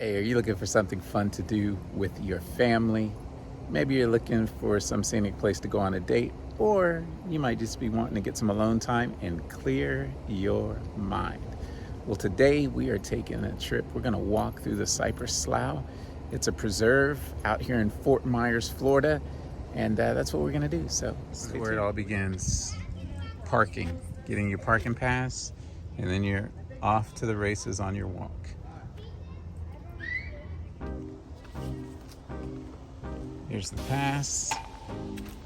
Hey, are you looking for something fun to do with your family? Maybe you're looking for some scenic place to go on a date, or you might just be wanting to get some alone time and clear your mind. Well, today we are taking a trip. We're going to walk through the Cypress Slough. It's a preserve out here in Fort Myers, Florida, and that's what we're going to do. So this is where it all begins. Parking, getting your parking pass, and then you're off to the races on your walk. Here's the pass.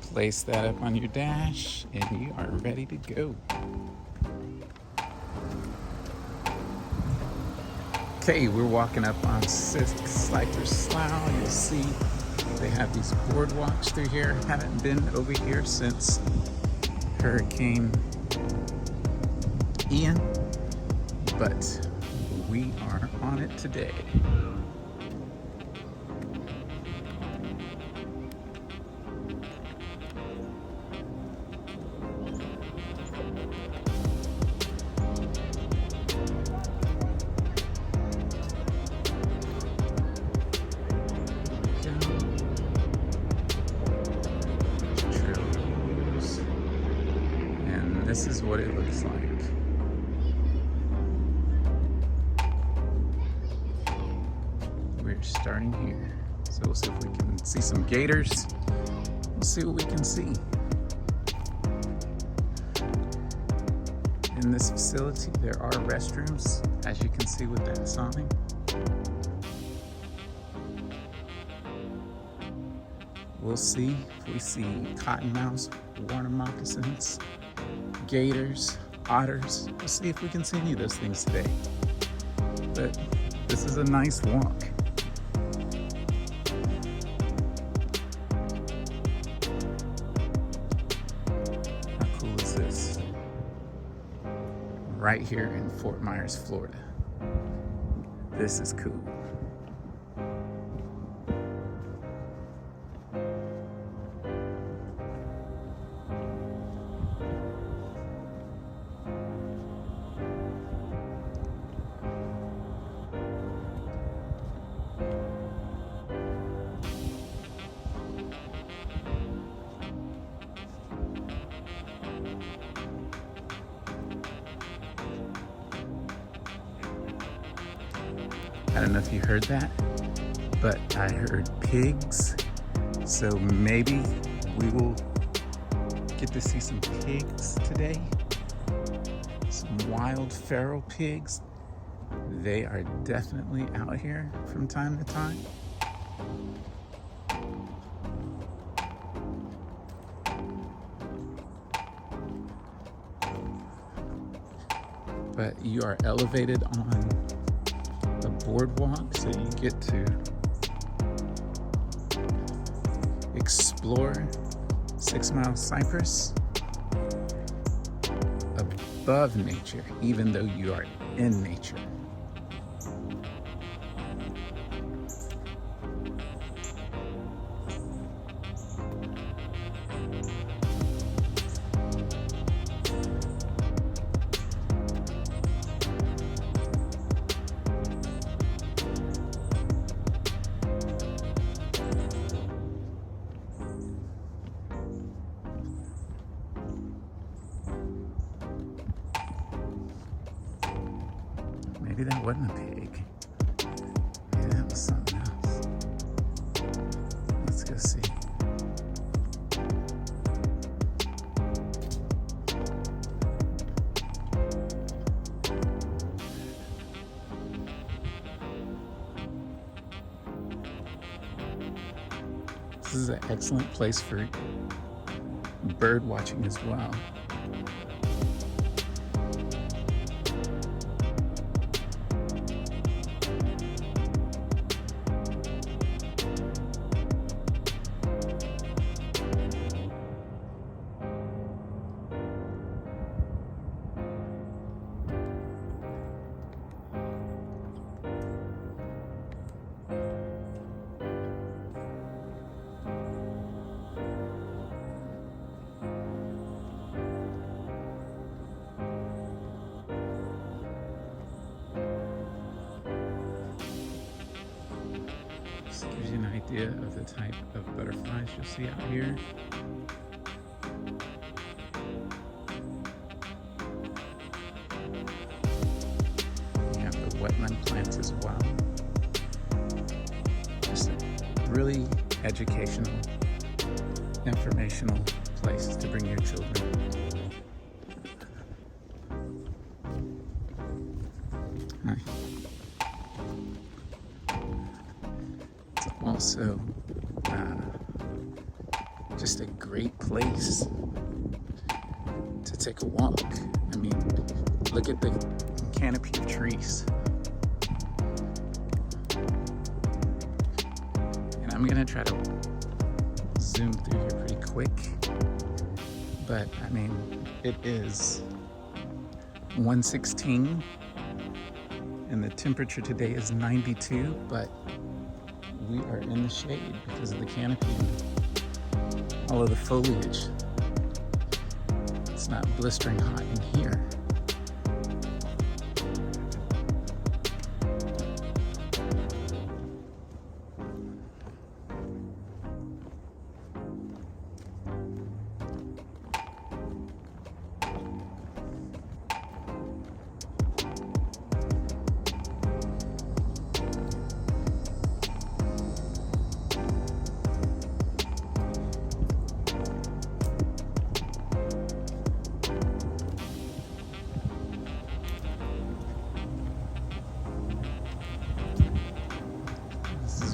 Place that up on your dash and you are ready to go. Okay, we're walking up on Cypress Slough. You'll see they have these boardwalks through here. Haven't been over here since Hurricane Ian, but we are on it today. This is what it looks like. We're starting here. So we'll see if we can see some gators. We'll see what we can see. In this facility, there are restrooms, as you can see with that sign. We'll see if we see cottonmouths, water moccasins, gators, otters. We'll see if we can see any of those things today. But this is a nice walk. How cool is this? Right here in Fort Myers, Florida. This is cool. I don't know if you heard that, but I heard pigs. So maybe we will get to see some pigs today. Some wild feral pigs. They are definitely out here from time to time. But you are elevated on the boardwalk, so you get to explore 6 Mile Cypress above nature, even though you are in nature. Maybe that wasn't a pig. Maybe that was something else. Let's go see. This is an excellent place for bird watching as well. This gives you an idea of the type of butterflies you'll see out here. You have the wetland plants as well. Just a really educational, informational place to bring your children. Hi. It's also just a great place to take a walk. I mean, look at the canopy of trees. And I'm gonna try to zoom through here pretty quick, but I mean, it is 1:16 and the temperature today is 92, but we are in the shade because of the canopy and all of the foliage. It's not blistering hot in here.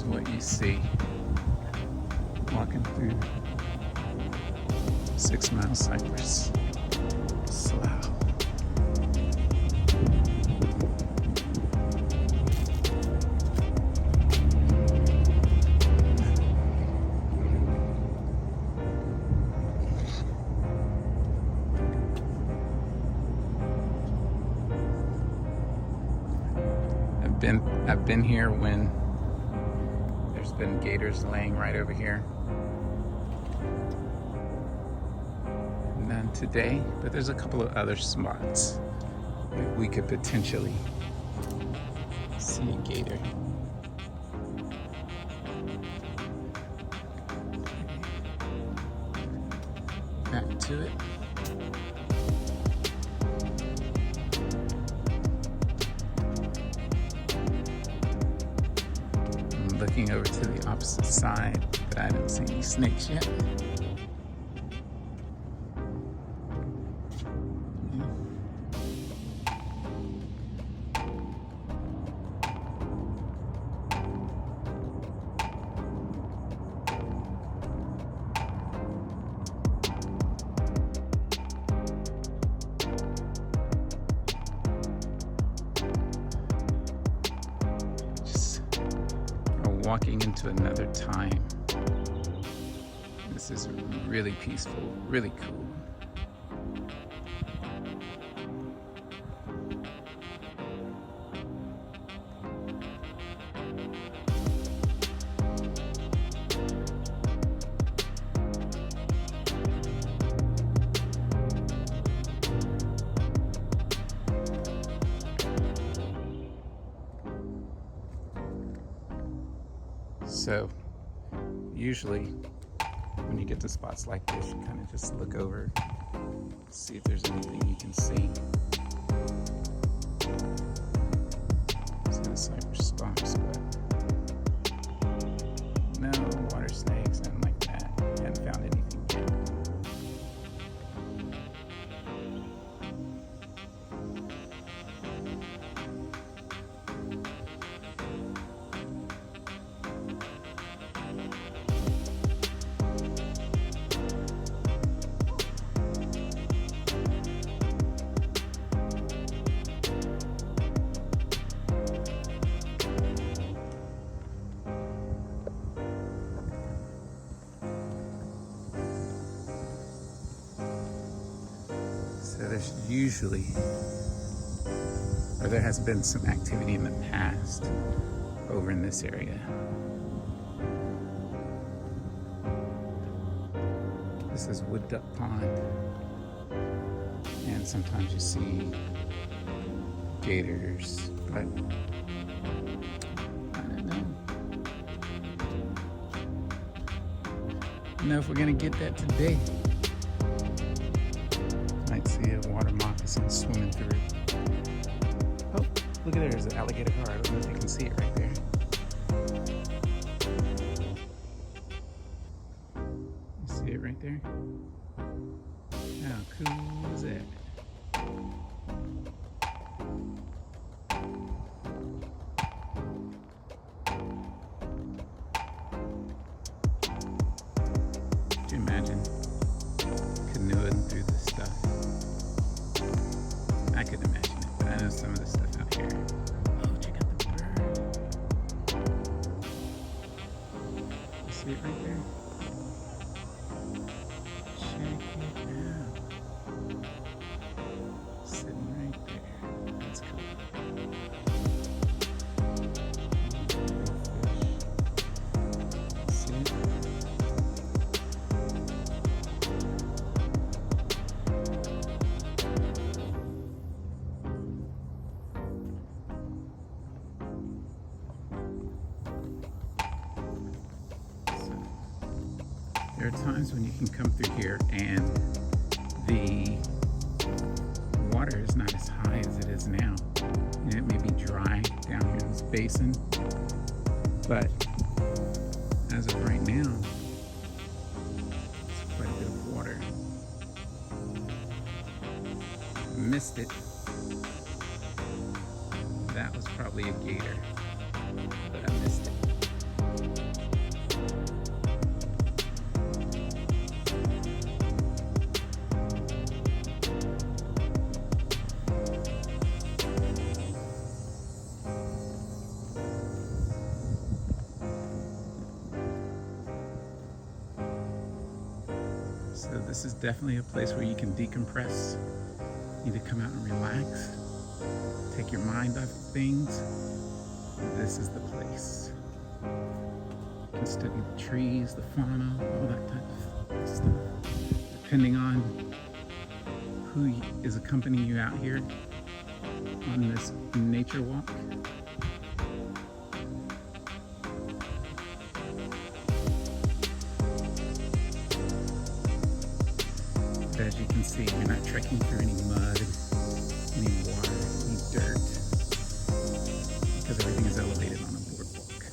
What you see walking through 6 Mile Cypress Slough. I've been here when there's been gators laying right over here. None today, but there's a couple of other spots that we could potentially see a gator. Back to it. Looking over to the opposite side, but I didn't see any snakes yet. Walking into another time. This is really peaceful, really cool. So usually when you get to spots like this, you kind of just look over, see if there's anything you can see. See the cypress stalks, but no water snakes, nothing like that. Haven't found anything yet. So there's usually, or there has been some activity in the past over in this area. This is Wood Duck Pond, and sometimes you see gators, but I don't know. don't know if we're gonna get that today. Might see a water moccasin swimming through. Oh, look at there, there's an alligator car. I don't know if you can see it right there. You see it right there? How cool is that? Could you imagine canoeing through this stuff? I couldn't imagine it, but I know some of the stuff out here. Oh, check out the bird. You see it right there? Check it out. Sitting right there. That's cool. See it? There are times when you can come through here and the water is not as high as it is now. And it may be dry down here in this basin, but as of right now, it's quite a bit of water. I missed it. That was probably a gator, but I missed it. So this is definitely a place where you can decompress. You need to come out and relax, take your mind off of things. This is the place. You can study the trees, the fauna, all that type of stuff. Depending on who is accompanying you out here on this nature walk. As you can see, you're not trekking through any mud, any water, any dirt, because everything is elevated on a boardwalk.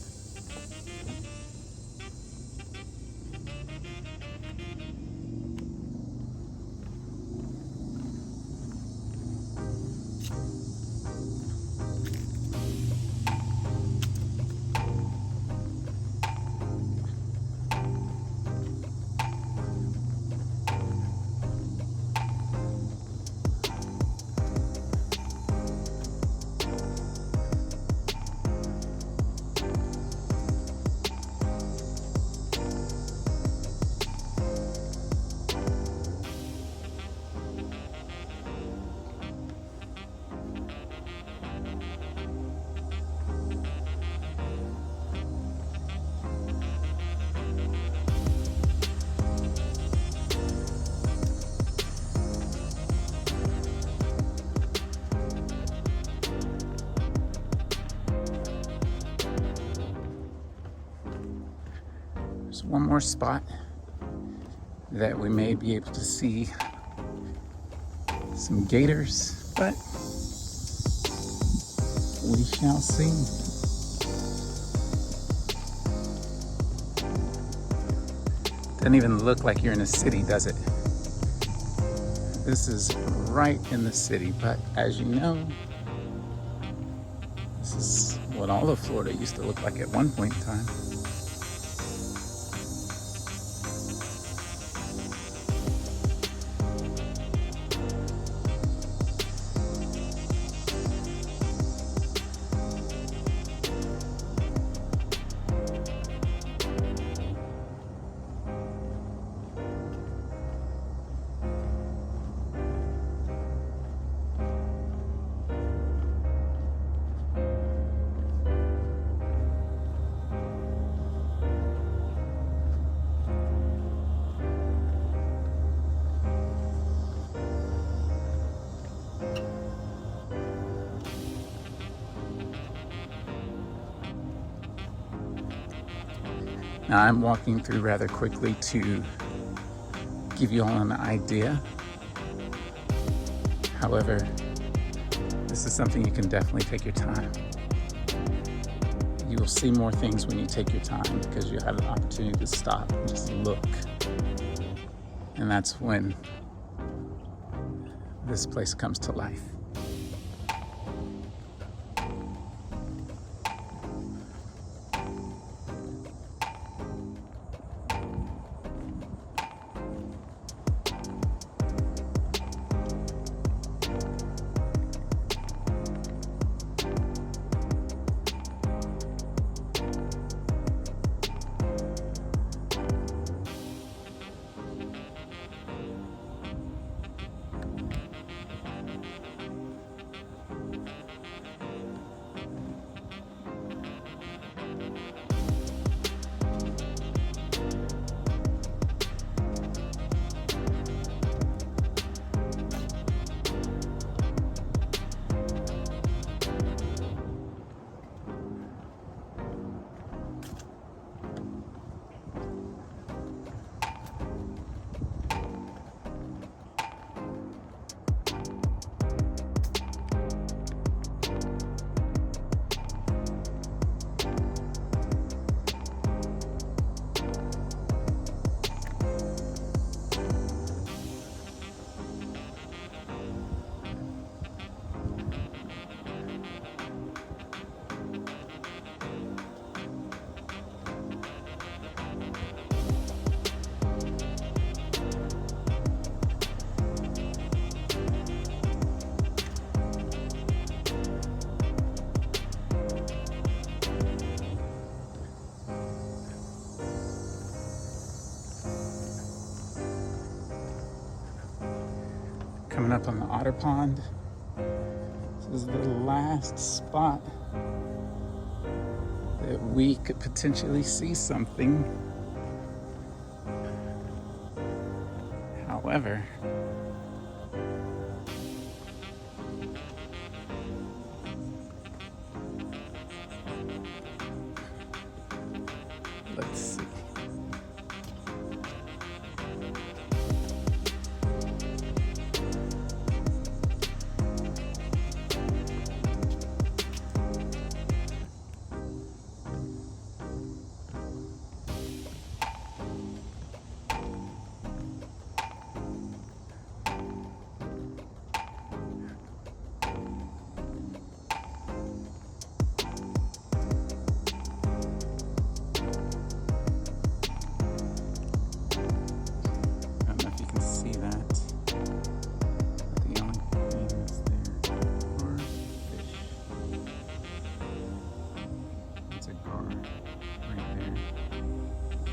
There's one more spot that we may be able to see some gators, but we shall see. Doesn't even look like you're in a city, does it? This is right in the city, but as you know, this is what all of Florida used to look like at one point in time. Now I'm walking through rather quickly to give you all an idea. However, this is something you can definitely take your time. You will see more things when you take your time because you have an opportunity to stop and just look. And that's when this place comes to life. Coming up on the Otter Pond. This is the last spot that we could potentially see something. However, let's see.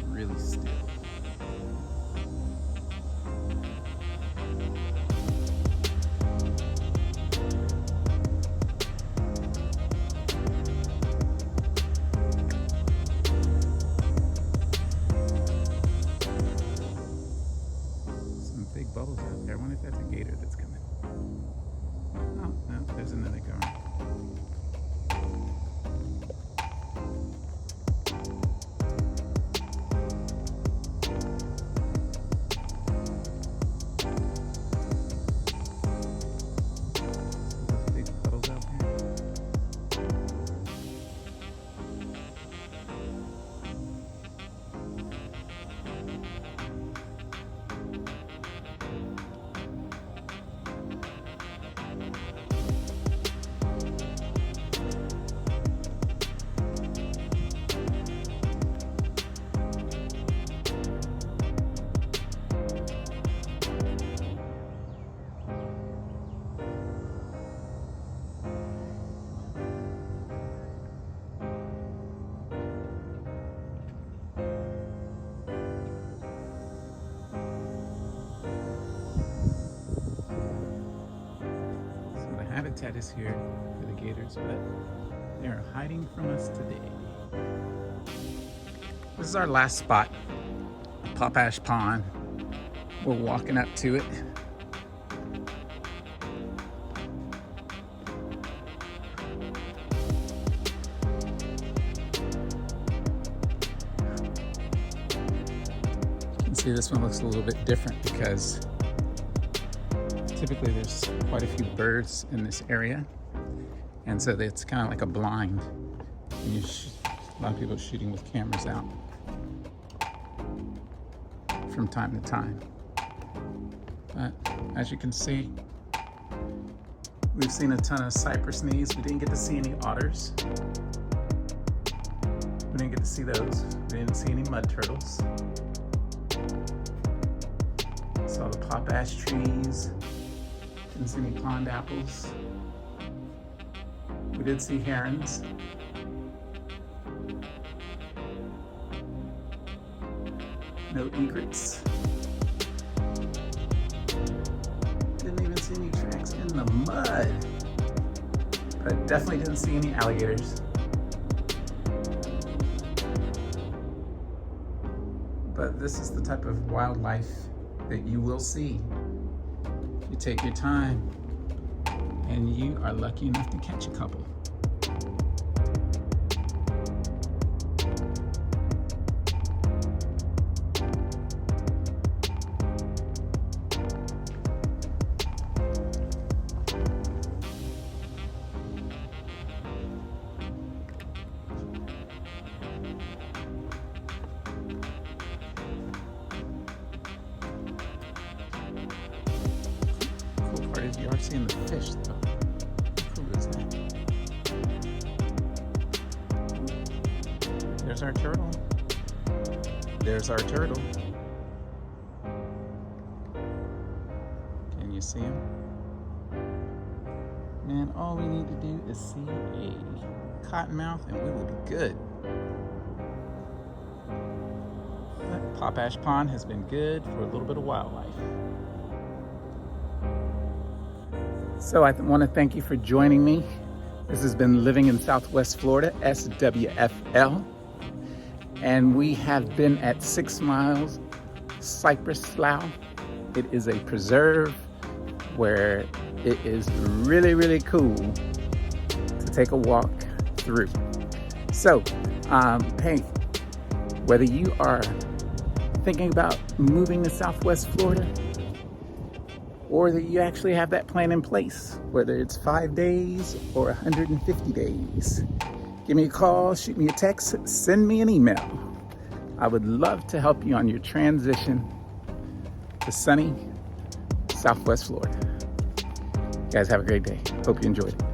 Really still. Some big bubbles out there. I wonder if that's a gator that's coming. Oh, no, there's another gar. Habitat is here for the gators, but they are hiding from us today. This is our last spot, Potash Pond. We're walking up to it. See, this one looks a little bit different because typically there's quite a few birds in this area. And so it's kind of like a blind. And a lot of people are shooting with cameras out from time to time. But as you can see, we've seen a ton of cypress knees. We didn't get to see any otters. We didn't get to see those. We didn't see any mud turtles. Saw the pop ash trees. Didn't see any pond apples. We did see herons. No egrets. Didn't even see any tracks in the mud. But definitely didn't see any alligators. But this is the type of wildlife that you will see if you take your time and you are lucky enough to catch a couple. You are seeing the fish though. How cool is that? There's our turtle. There's our turtle. Can you see him? Man, all we need to do is see a cottonmouth and we will be good. But Potash Pond has been good for a little bit of wildlife. So I want to thank you for joining me. This has been Living in Southwest Florida, SWFL. And we have been at 6 Mile Cypress Slough. It is a preserve where it is really, really cool to take a walk through. So, hey, whether you are thinking about moving to Southwest Florida, or that you actually have that plan in place, whether it's 5 days or 150 days. Give me a call, shoot me a text, send me an email. I would love to help you on your transition to sunny Southwest Florida. You guys have a great day. Hope you enjoyed it.